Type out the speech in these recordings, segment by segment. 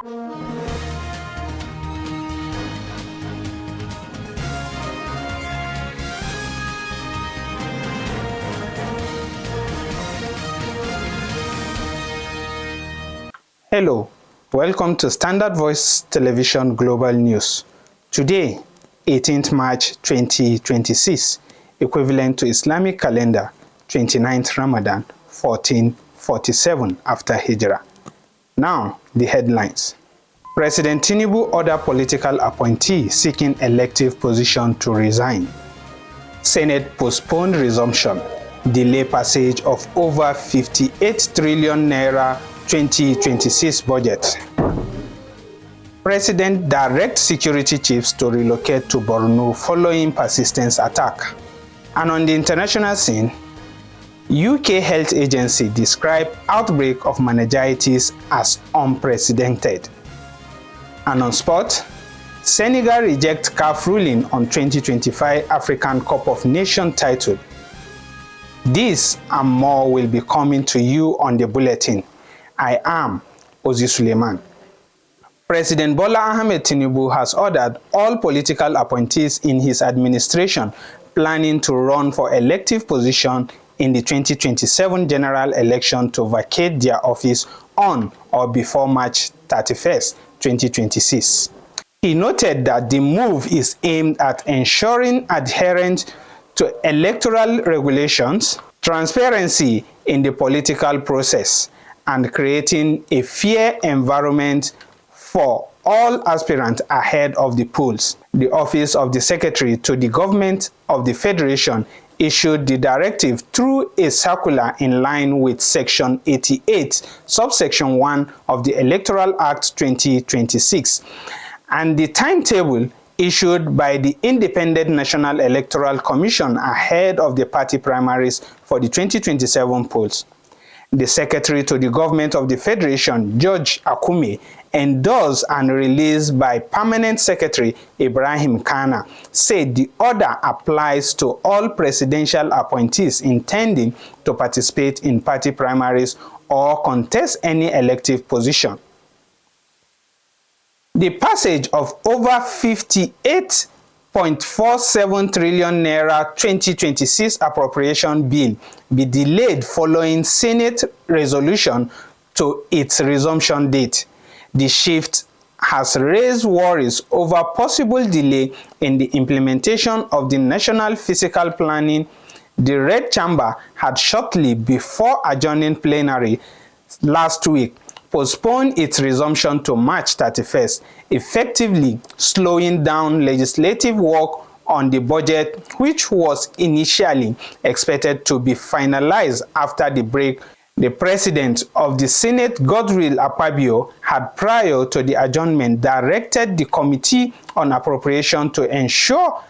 Hello, welcome to Standard Voice Television Global News. Today, 18th March 2026, equivalent to Islamic calendar 29th Ramadan 1447 after Hijrah. Now, the headlines. President Tinubu order political appointee seeking elective position to resign. Senate postponed resumption, delay passage of over 58 trillion naira 2026 budget. President directs security chiefs to relocate to Borno following persistent attack. And on the international scene, UK Health Agency described outbreak of meningitis as unprecedented. And on sport, Senegal rejects CAF ruling on 2025 African Cup of Nations title. This and more will be coming to you on the bulletin. I am Ozi Suleiman. President Bola Ahmed Tinubu has ordered all political appointees in his administration planning to run for elective position in the 2027 general election to vacate their office on or before March 31st, 2026. He noted that the move is aimed at ensuring adherence to electoral regulations, transparency in the political process, and creating a fair environment for all aspirants ahead of the polls. The Office of the Secretary to the Government of the Federation issued the directive through a circular in line with Section 88, subsection 1 of the Electoral Act 2026, and the timetable issued by the Independent National Electoral Commission ahead of the party primaries for the 2027 polls. The Secretary to the Government of the Federation, George Akume, endorsed and released by Permanent Secretary Ibrahim Kana, said the order applies to all presidential appointees intending to participate in party primaries or contest any elective position. The passage of over 58.47 trillion naira 2026 appropriation bill be delayed following Senate resolution to its resumption date. The shift has raised worries over possible delay in the implementation of the National Physical Planning. The Red Chamber had shortly before adjourning plenary last week postponed its resumption to March 31st, effectively slowing down legislative work on the budget, which was initially expected to be finalized after the break. The President of the Senate, Godwill Akpabio, had prior to the adjournment directed the Committee on Appropriation to ensure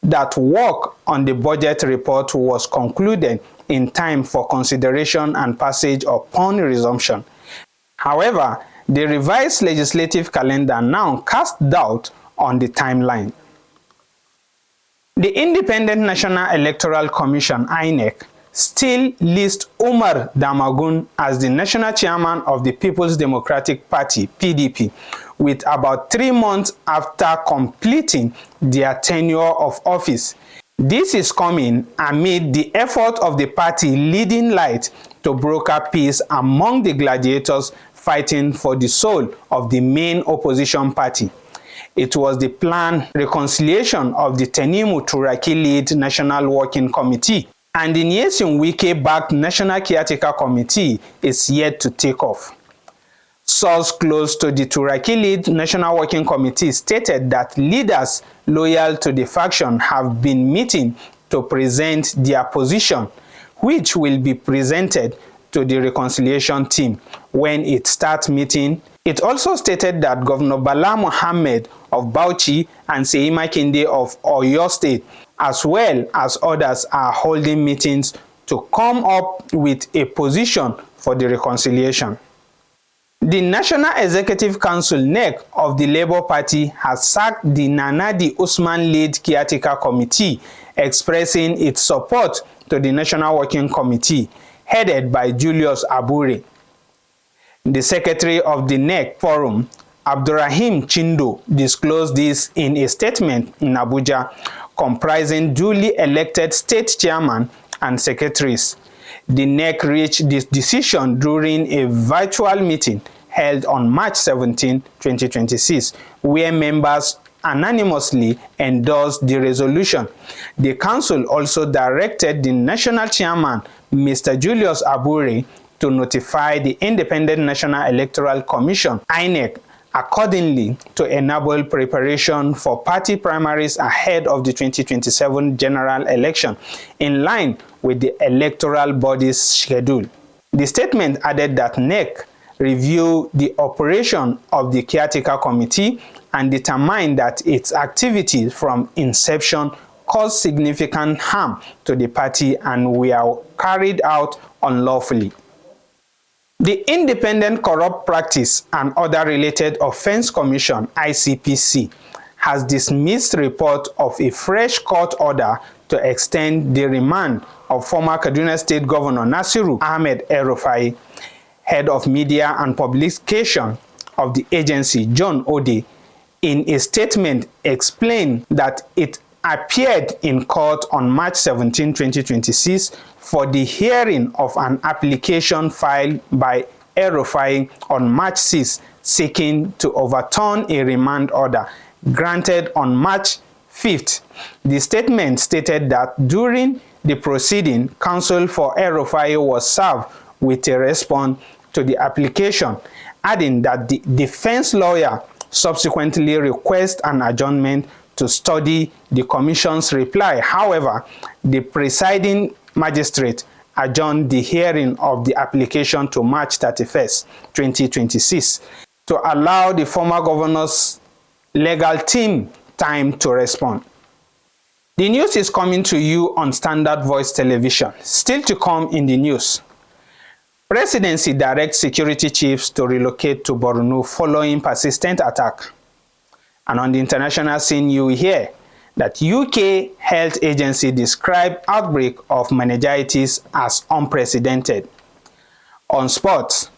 that work on the budget report was concluded in time for consideration and passage upon resumption. However, the revised legislative calendar now casts doubt on the timeline. The Independent National Electoral Commission, INEC, still lists Umar Damagun as the national chairman of the People's Democratic Party, PDP, with about 3 months after completing their tenure of office. This is coming amid the effort of the party leading light to broker peace among the gladiators fighting for the soul of the main opposition party. It was the planned reconciliation of the Tanimu Turaki-led National Working Committee and the Nyesom Wike-backed National Caretaker Committee is yet to take off. Sources close to the Turaki-led National Working Committee stated that leaders loyal to the faction have been meeting to present their position, which will be presented to the reconciliation team when it starts meeting. It also stated that Governor Bala Mohammed of Bauchi and Seyi Makinde of Oyo State, as well as others, are holding meetings to come up with a position for the reconciliation. The National Executive Council (NEC) of the Labour Party has sacked the Nanadi Usman-led Caretaker Committee, expressing its support to the National Working Committee, headed by Julius Abure. The secretary of the NEC Forum, Abdurrahim Chindo, disclosed this in a statement in Abuja, comprising duly elected state chairman and secretaries. The NEC reached this decision during a virtual meeting held on March 17, 2026, where members unanimously endorsed the resolution. The council also directed the national chairman, Mr. Julius Abure, to notify the Independent National Electoral Commission, INEC, accordingly to enable preparation for party primaries ahead of the 2027 general election, in line with the electoral body's schedule. The statement added that NEC review the operation of the caretaker committee and determined that its activities from inception caused significant harm to the party and were carried out unlawfully. The Independent Corrupt Practice and Other Related Offense Commission, ICPC, has dismissed report of a fresh court order to extend the remand of former Kaduna State Governor Nasiru Ahmed El-Rufai. Head of Media and Publication of the agency, John Ode, in a statement explained that it appeared in court on March 17, 2026 for the hearing of an application filed by El-Rufai on March 6, seeking to overturn a remand order granted on March 5th. The statement stated that during the proceeding, counsel for El-Rufai was served with a response to the application, adding that the defense lawyer subsequently requested an adjournment to study the commission's reply. However, the presiding magistrate adjourned the hearing of the application to March 31st, 2026, to allow the former governor's legal team time to respond. The news is coming to you on Standard Voice Television. Still to come in the news. Presidency directs security chiefs to relocate to Borno following persistent attack. And on the international scene, you hear that UK health agency described outbreak of meningitis as unprecedented. On sports,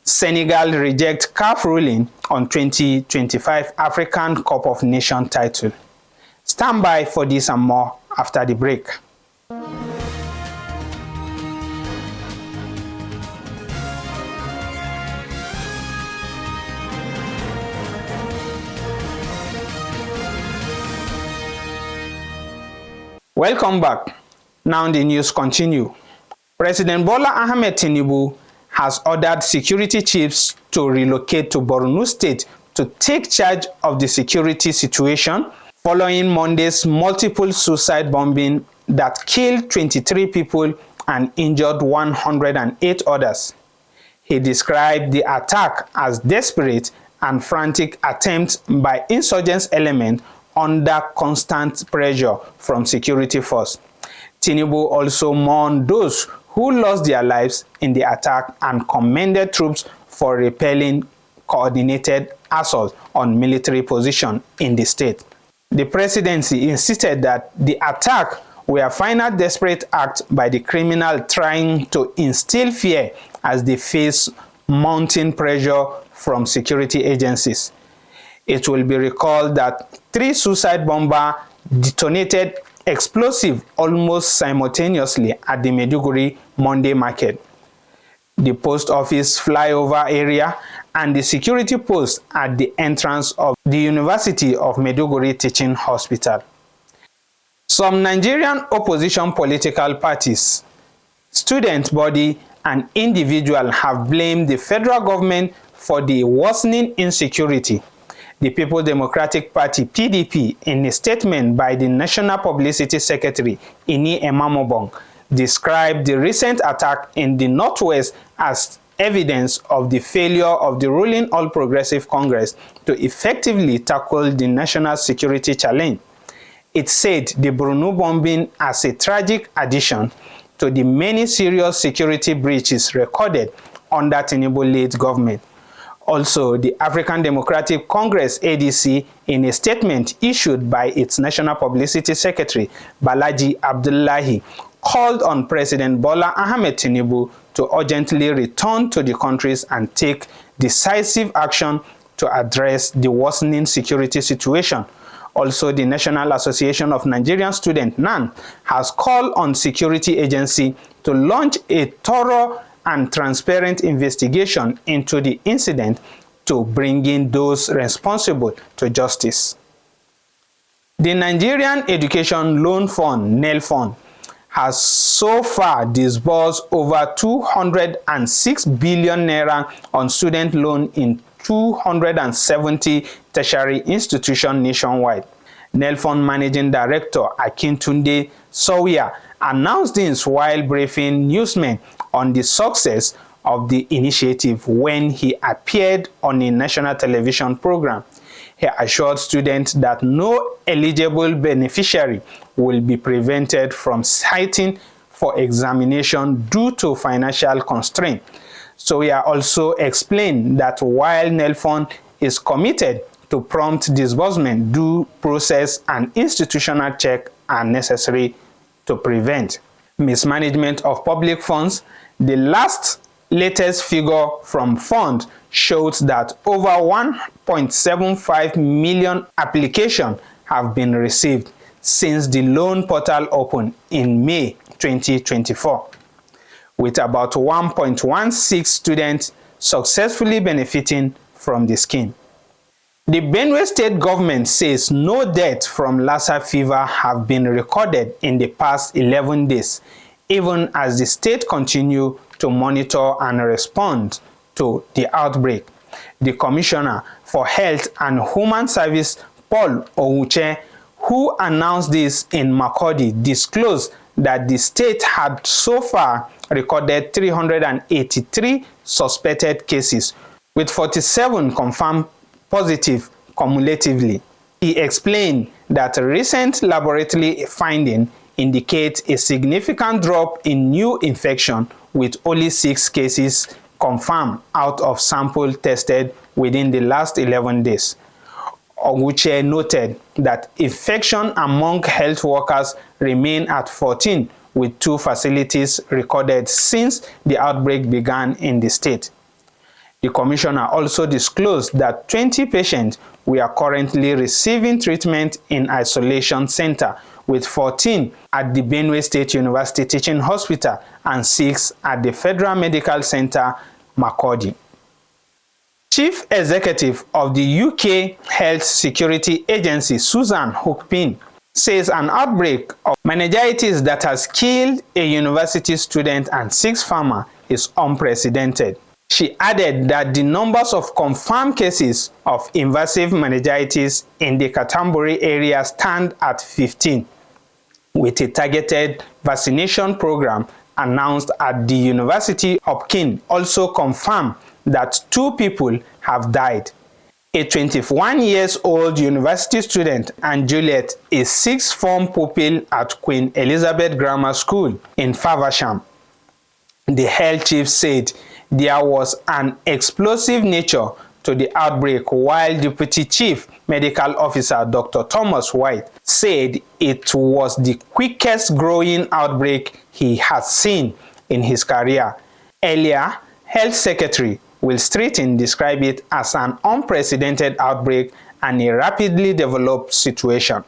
Senegal reject CAF ruling on 2025 African Cup of Nations title. Stand by for this and more after the break. Welcome back. Now the news continue. President Bola Ahmed Tinubu has ordered security chiefs to relocate to Borno State to take charge of the security situation following Monday's multiple suicide bombing that killed 23 people and injured 108 others. He described the attack as desperate and frantic attempts by insurgents elements under constant pressure from security force. Tinubu also mourned those who lost their lives in the attack and commended troops for repelling coordinated assault on military positions in the state. The presidency insisted that the attack were a final desperate act by the criminal trying to instill fear as they face mounting pressure from security agencies. It will be recalled that 3 suicide bombers detonated explosive almost simultaneously at the Maiduguri Monday market, the post office flyover area, and the security post at the entrance of the University of Maiduguri Teaching Hospital. Some Nigerian opposition political parties, student body, and individuals have blamed the federal government for the worsening insecurity. The People's Democratic Party (PDP), in a statement by the National Publicity Secretary Ini Emamobong, described the recent attack in the Northwest as evidence of the failure of the ruling All Progressive Congress to effectively tackle the national security challenge. It said the Borno bombing as a tragic addition to the many serious security breaches recorded under Tinubu-led government. Also, the African Democratic Congress (ADC), in a statement issued by its National Publicity Secretary Balaji Abdullahi, called on President Bola Ahmed Tinubu to urgently return to the countries and take decisive action to address the worsening security situation. Also, the National Association of Nigerian Students (NAN) has called on security agencies to launch a thorough and transparent investigation into the incident to bring in those responsible to justice. The Nigerian Education Loan Fund (NELFund) has so far disbursed over 206 billion naira on student loan in 270 tertiary institutions nationwide. NELFund Managing Director Akintunde Sawyer announced this while briefing newsmen on the success of the initiative when he appeared on a national television program. He assured students that no eligible beneficiary will be prevented from citing for examination due to financial constraint. So he also explained that while NELFund is committed to prompt disbursement, due process and institutional check are necessary to prevent mismanagement of public funds. The latest figure from fund shows that over 1.75 million applications have been received since the loan portal opened in May 2024, with about 1.16 students successfully benefiting from the scheme. The Benue State government says no deaths from Lassa fever have been recorded in the past 11 days, even as the state continues to monitor and respond to the outbreak. The Commissioner for Health and Human Services, Paul Owuche, who announced this in Makurdi, disclosed that the state had so far recorded 383 suspected cases, with 47 confirmed positive cumulatively. He explained that recent laboratory findings indicate a significant drop in new infection, with only 6 cases confirmed out of samples tested within the last 11 days. Owuche noted that infection among health workers remain at 14, with 2 facilities recorded since the outbreak began in the state. The commissioner also disclosed that 20 patients were currently receiving treatment in isolation center, with 14 at the Benue State University Teaching Hospital and 6 at the Federal Medical Center, Makurdi. Chief Executive of the UK Health Security Agency, Susan Hookpin, says an outbreak of meningitis that has killed a university student and 6 farmers is unprecedented. She added that the numbers of confirmed cases of invasive meningitis in the Katamburi area stand at 15, with a targeted vaccination program announced at the University of Kent also confirmed that 2 people have died. A 21-year-old university student and Juliet, a 6th form pupil at Queen Elizabeth Grammar School in Faversham. The health chief said there was an explosive nature to the outbreak, while Deputy Chief Medical Officer Dr. Thomas White said it was the quickest growing outbreak he has seen in his career. Earlier, Health Secretary Will Streeton described it as an unprecedented outbreak and a rapidly developed situation.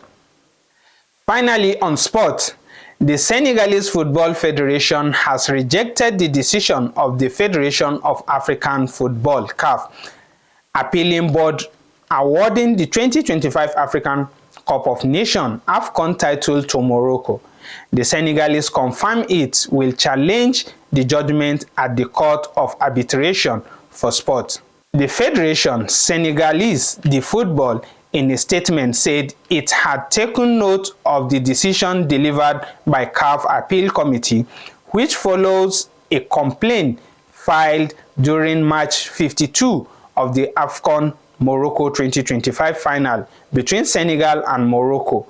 Finally, on sport, the Senegalese Football Federation has rejected the decision of the Federation of African Football (CAF) appealing board awarding the 2025 African Cup of Nations AFCON title to Morocco. The Senegalese confirmed it will challenge the judgment at the Court of Arbitration for Sport. The Federation Senegalese de Football, in a statement, said it had taken note of the decision delivered by CAF Appeal Committee, which follows a complaint filed during match 52 of the AFCON Morocco 2025 final between Senegal and Morocco.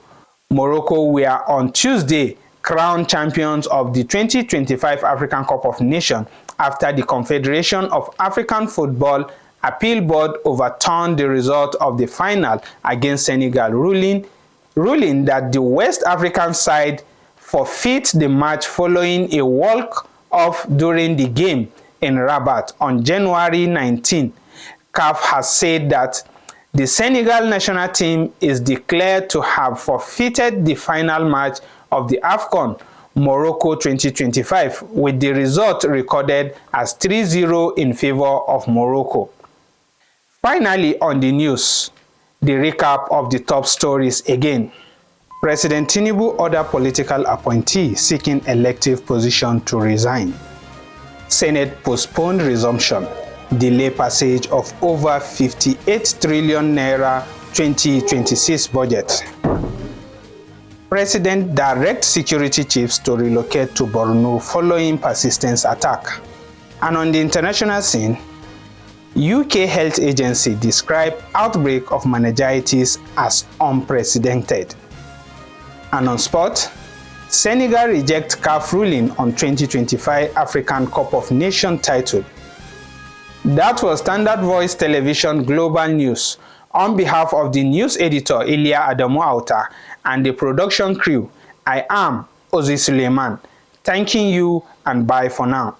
Morocco were on Tuesday crowned champions of the 2025 African Cup of Nations after the Confederation of African Football Appeal Board overturned the result of the final against Senegal, ruling that the West African side forfeit the match following a walk off during the game in Rabat on January 19, CAF has said that the Senegal national team is declared to have forfeited the final match of the AFCON Morocco 2025, with the result recorded as 3-0 in favor of Morocco. Finally, on the news, the recap of the top stories again. President Tinubu ordered political appointee seeking elective position to resign. Senate postponed resumption, delay passage of over 58 trillion naira 2026 budget. President directs security chiefs to relocate to Borno following persistent attack. And on the international scene, UK Health Agency described outbreak of meningitis as unprecedented. And on sport, Senegal rejects CAF ruling on 2025 African Cup of Nations title. That was Standard Voice Television Global News. On behalf of the news editor Ilya Adamu Auta and the production crew, I am Ozi Suleiman. Thanking you and bye for now.